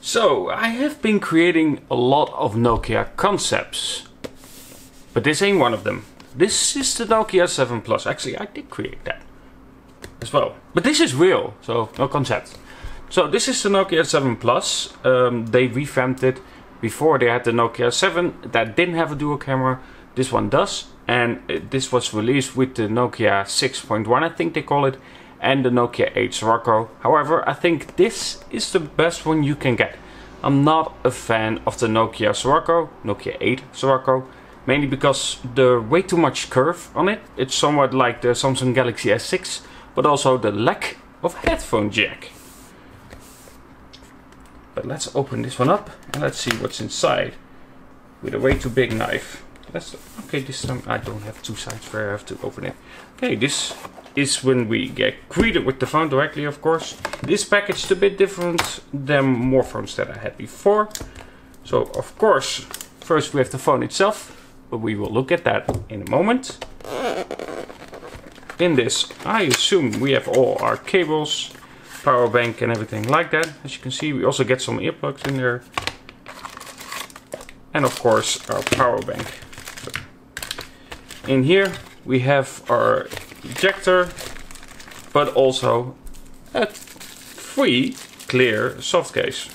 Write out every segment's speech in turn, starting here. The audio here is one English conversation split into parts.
So, I have been creating a lot of Nokia concepts, but this ain't one of them. This is the Nokia 7 Plus. Actually, I did create that as well. But this is real, so no concept. So this is the Nokia 7 Plus. They revamped it. Before they had the Nokia 7 that didn't have a dual camera. This one does. And this was released with the Nokia 6.1, I think they call it, and the Nokia 8 Sirocco. However, I think this is the best one you can get. I'm not a fan of the Nokia Sirocco, Nokia 8 Sirocco, mainly because there's way too much curve on it. It's somewhat like the Samsung Galaxy S6, but also the lack of headphone jack. But let's open this one up and let's see what's inside with a way too big knife. Okay, this time I don't have two sides where I have to open it. Okay, this is when we get greeted with the phone directly, of course. This packaged a bit different than more phones that I had before. So, of course, first we have the phone itself, but we will look at that in a moment. In this, I assume we have all our cables, power bank and everything like that. As you can see, we also get some earplugs in there. And of course, our power bank. In here we have our projector, but also a free clear soft case,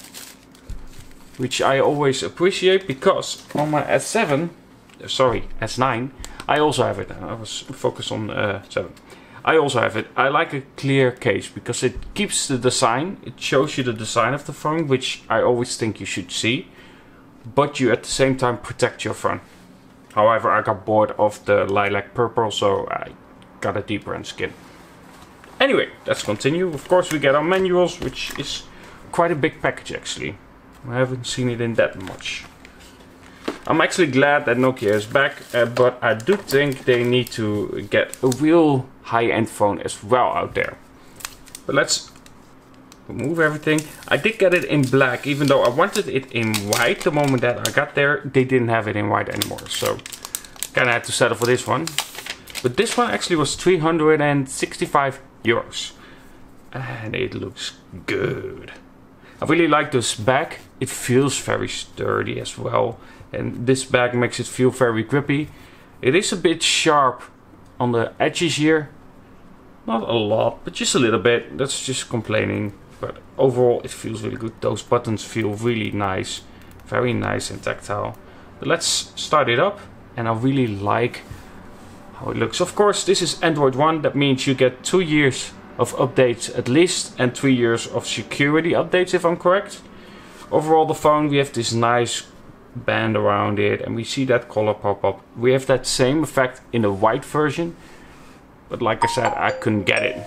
which I always appreciate because on my S9, I also have it. I was focused on 7. I also have it. I like a clear case because it keeps the design. It shows you the design of the phone, which I always think you should see, but you at the same time protect your phone. However, I got bored of the lilac purple, so I got a deeper end skin. Anyway, let's continue. Of course, we get our manuals, which is quite a big package actually. I haven't seen it in that much. I'm actually glad that Nokia is back, but I do think they need to get a real high-end phone as well out there. But let's remove everything. I did get it in black, even though I wanted it in white. The moment that I got there, they didn't have it in white anymore, so kind of had to settle for this one. But this one actually was 365 euros, and it looks good. I really like this bag. It feels very sturdy as well, and this bag makes it feel very grippy. It is a bit sharp on the edges here, not a lot, but just a little bit. That's just complaining. But overall it feels really good. Those buttons feel really nice, very nice and tactile. But let's start it up, and I really like how it looks. Of course, this is Android 1. That means you get 2 years of updates at least, and 3 years of security updates if I'm correct. Overall, the phone, we have this nice band around it, and we see that color pop up. We have that same effect in the white version, but like I said, I couldn't get it.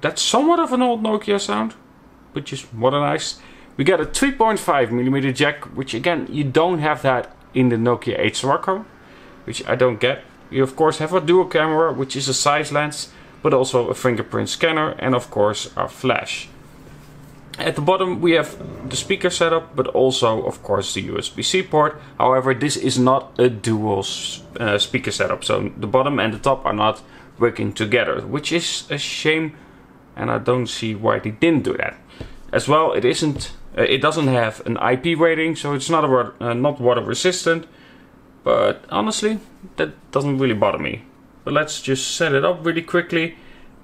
That's somewhat of an old Nokia sound, but just modernized. We got a 3.5mm jack, which again, you don't have that in the Nokia 8 Sirocco, which I don't get. We of course have a dual camera, which is a size lens, but also a fingerprint scanner, and of course our flash. At the bottom we have the speaker setup, but also of course the USB-C port. However, this is not a dual speaker setup, so the bottom and the top are not working together, which is a shame. And I don't see why they didn't do that. As well, it doesn't have an IP rating, so it's not water resistant. But honestly, that doesn't really bother me. But let's just set it up really quickly,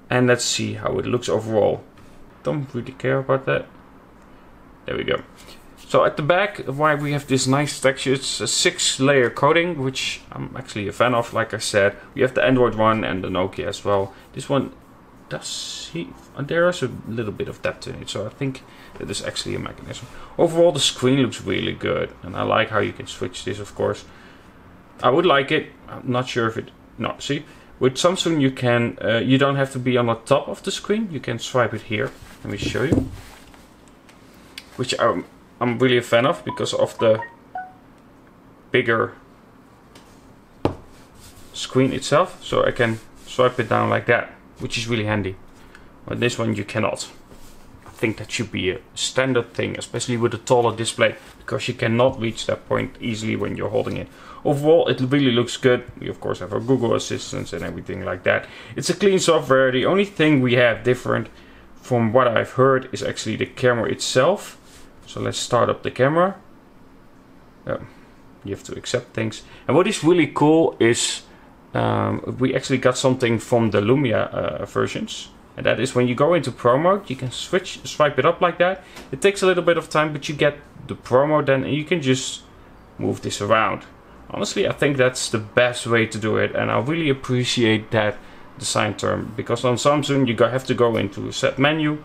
and let's see how it looks overall. Don't really care about that. There we go. So at the back, why we have this nice texture, it's a 6-layer coating, which I'm actually a fan of. Like I said, we have the Android 1 and the Nokia as well. This one does see, there is a little bit of depth in it, so I think that is actually a mechanism. Overall, the screen looks really good, and I like how you can switch this, of course. I would like it. I'm not sure if it, no, see, with Samsung you can, you don't have to be on the top of the screen. You can swipe it here. Let me show you. Which I'm really a fan of because of the bigger screen itself. So I can swipe it down like that, which is really handy. But this one you cannot. I think that should be a standard thing, especially with a taller display, because you cannot reach that point easily when you're holding it. Overall, it really looks good. We of course have our Google Assistants and everything like that. It's a clean software. The only thing we have different from what I've heard is actually the camera itself. So let's start up the camera. You have to accept things. And what is really cool is we actually got something from the Lumia versions. And that is when you go into Pro mode, you can swipe it up like that. It takes a little bit of time, but you get the Pro mode then, and you can just move this around. Honestly, I think that's the best way to do it, and I really appreciate that design term, because on Samsung you have to go into a set menu.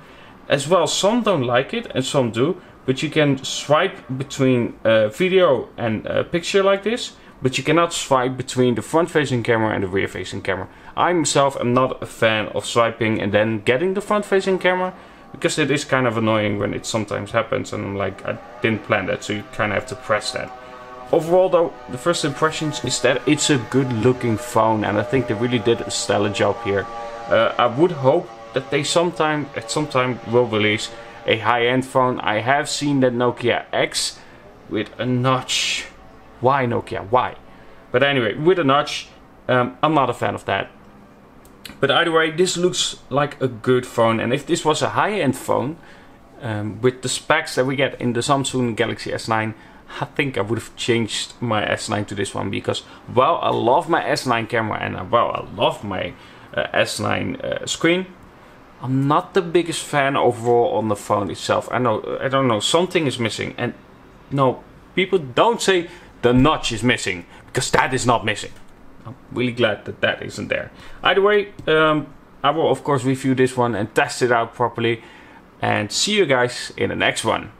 As well, some don't like it and some do, but you can swipe between video and picture like this, but you cannot swipe between the front-facing camera and the rear-facing camera. I myself am not a fan of swiping and then getting the front-facing camera, because it is kind of annoying when it sometimes happens and I'm like, I didn't plan that, so you kind of have to press that. Overall though, the first impressions is that it's a good looking phone, and I think they really did a stellar job here. I would hope that they at some time will release a high-end phone. I have seen that Nokia X with a notch. Why Nokia? Why? But anyway, with a notch, I'm not a fan of that. But either way, this looks like a good phone, and if this was a high-end phone with the specs that we get in the Samsung Galaxy S9, I think I would have changed my S9 to this one, because while I love my S9 camera and while I love my S9 screen, I'm not the biggest fan overall on the phone itself. I don't know, something is missing. And no, people don't say the notch is missing, because that is not missing. I'm really glad that that isn't there. Either way, I will of course review this one and test it out properly. And see you guys in the next one.